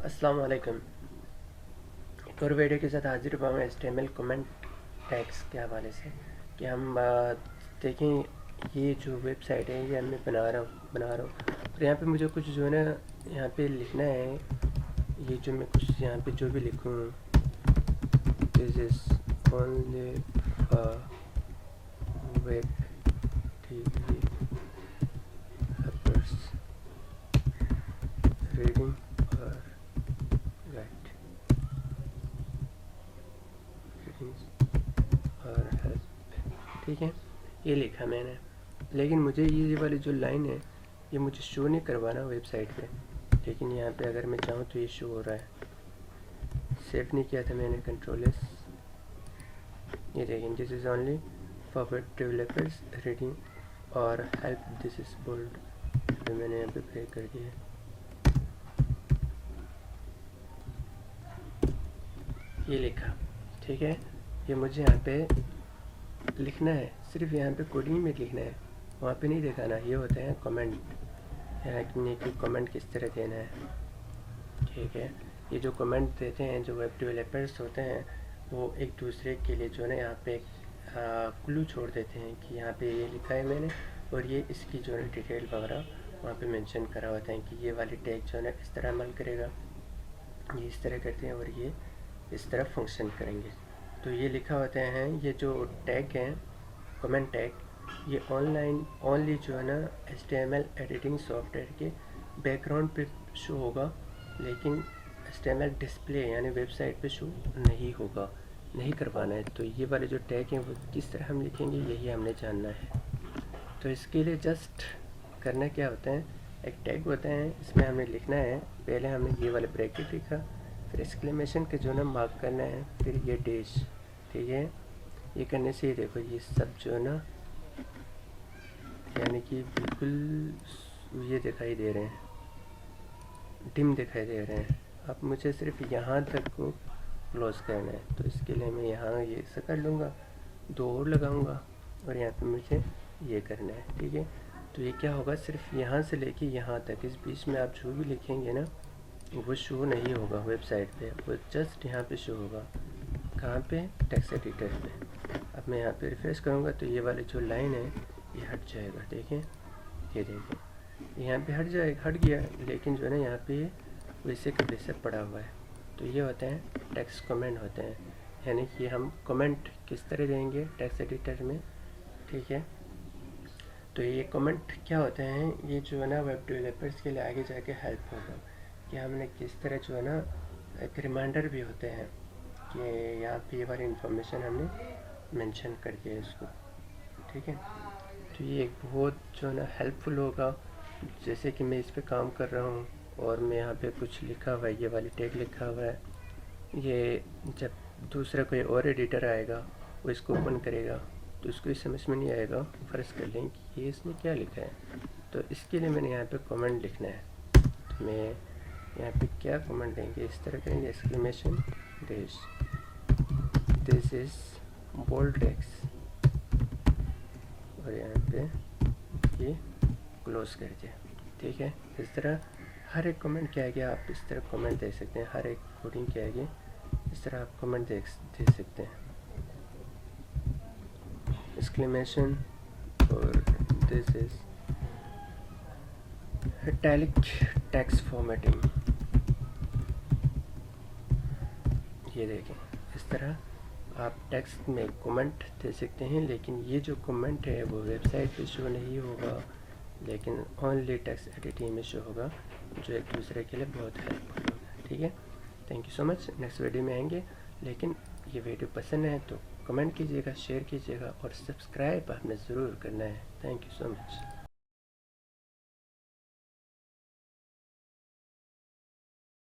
अस्सलाम वालेकुम। एक और वीडियो के साथ हाजिर हुआ मैं HTML कमेंट टैग्स के हवाले से कि हम देखें ये जो वेबसाइट है ये मैं बना रहा हूँ और यहाँ पे मुझे कुछ जो है ना यहाँ पे लिखना है। ये जो मैं कुछ यहाँ पे जो भी लिखूँ, this is only for web developers reading और राइट और हेल्प। ठीक है, ये लिखा मैंने, लेकिन मुझे ये वाली जो लाइन है ये मुझे शो नहीं करवाना वेबसाइट पे, लेकिन यहाँ पे अगर मैं चाहूँ तो ये शो हो रहा है। सेव नहीं किया था मैंने, कंट्रोल एस। ये देखें, this is only for web developers reading और हेल्प, दिस इज़ बोल्ड, तो मैंने यहाँ पे ब्रेक कर दिया। ये लिखा, ठीक है। ये मुझे यहाँ पे लिखना है, सिर्फ यहाँ पे कोडिंग में लिखना है, वहाँ पे नहीं दिखाना। ये होते हैं कमेंट, यहाँ कि कमेंट किस तरह देना है। ठीक है, ये जो कमेंट देते हैं जो वेब डेवलपर्स होते हैं वो एक दूसरे के लिए जो है ना यहाँ पे क्लू छोड़ देते हैं कि यहाँ पे ये लिखा है मैंने और ये इसकी जो है डिटेल वगैरह वहाँ पे मेंशन करा होता है कि ये वाली टैग जो है ना इस तरह अमल करेगा, ये इस तरह करते हैं और ये इस तरह फंक्शन करेंगे। तो ये लिखा होता है। ये जो टैग हैं कमेंट टैग, ये ऑनलाइन ओनली जो है ना HTML एडिटिंग सॉफ्टवेयर के बैकग्राउंड पे शो होगा, लेकिन HTML डिस्प्ले यानी वेबसाइट पे शो नहीं होगा, नहीं करवाना है। तो ये वाले जो टैग हैं वो किस तरह हम लिखेंगे यही हमने जानना है। तो इसके लिए जस्ट करना क्या होता है, एक टैग होता है, इसमें हमें लिखना है, पहले हमने ये वाले ब्रैकेट लिखा, फिर एक्सक्लेमेशन के जो ना मार्क करना है, फिर ये डैश। ठीक है, ये करने से ही देखो ये सब जो है ना यानी कि बिल्कुल ये दिखाई दे रहे हैं, डिम दिखाई दे रहे हैं। अब मुझे सिर्फ यहाँ तक को क्लोज करना है, तो इसके लिए मैं यहाँ ये ऐसा कर लूँगा, 2 और लगाऊँगा और यहाँ पे मुझे ये करना है। ठीक है, तो ये क्या होगा, सिर्फ यहाँ से लेके यहाँ तक इस बीच में आप जो भी लिखेंगे ना वो शो नहीं होगा वेबसाइट पे, वो जस्ट यहाँ पे शो होगा। कहाँ पे, टेक्स्ट एडिटर पे। अब मैं यहाँ पे रिफ्रेश करूँगा तो ये वाली जो लाइन है ये हट जाएगा। देखें, ये देखें, यहाँ पे हट गया, लेकिन जो है ना यहाँ पे वैसे का वैसे पड़ा हुआ है। तो ये होते हैं टेक्स्ट कमेंट होते हैं, यानी कि हम कमेंट किस तरह देंगे टेक्स्ट एडिटर में। ठीक है, तो ये कमेंट क्या होते हैं, ये जो है ना वेब डेवलपर्स के लिए आगे जाके हेल्प होगा कि हमने किस तरह जो है ना एक रिमाइंडर भी होते हैं कि यहाँ पे ये वाली इंफॉर्मेशन हमने मेंशन कर दिया है इसको। ठीक है, तो ये एक बहुत जो है ना हेल्पफुल होगा। जैसे कि मैं इस पे काम कर रहा हूँ और मैं यहाँ पे कुछ लिखा हुआ है, ये वाली टैग लिखा हुआ है, ये जब दूसरा कोई और एडिटर आएगा वो इसको ओपन करेगा तो उसको ये समझ में नहीं आएगा, फ़र्ज़ कर लें कि ये इसने क्या लिखा है। तो इसके लिए मैंने यहाँ पे कमेंट लिखना है, तो मैं यहाँ पे क्या कमेंट देंगे, इस तरह करेंगे, exclamation dash, this is bold text और यहाँ पे ये क्लोज कर दिया। ठीक है, इस तरह हर एक कमेंट के आगे आप इस तरह कमेंट दे सकते हैं, हर एक कोडिंग के आगे इस तरह आप कमेंट दे सकते हैं, एक्सक्लेमेशन और this is italic text formatting. ये देखें, इस तरह आप टेक्स्ट में कमेंट दे सकते हैं, लेकिन ये जो कमेंट है वो वेबसाइट पे शो नहीं होगा, लेकिन ओनली टेक्स्ट एडिटिंग में शो होगा, जो एक दूसरे के लिए बहुत हेल्पफुल होगा। ठीक है, thank you so much. Next video में आएंगे, लेकिन ये वीडियो पसंद है तो कमेंट कीजिएगा, शेयर कीजिएगा और सब्सक्राइब आपने ज़रूर करना है। Thank you so much.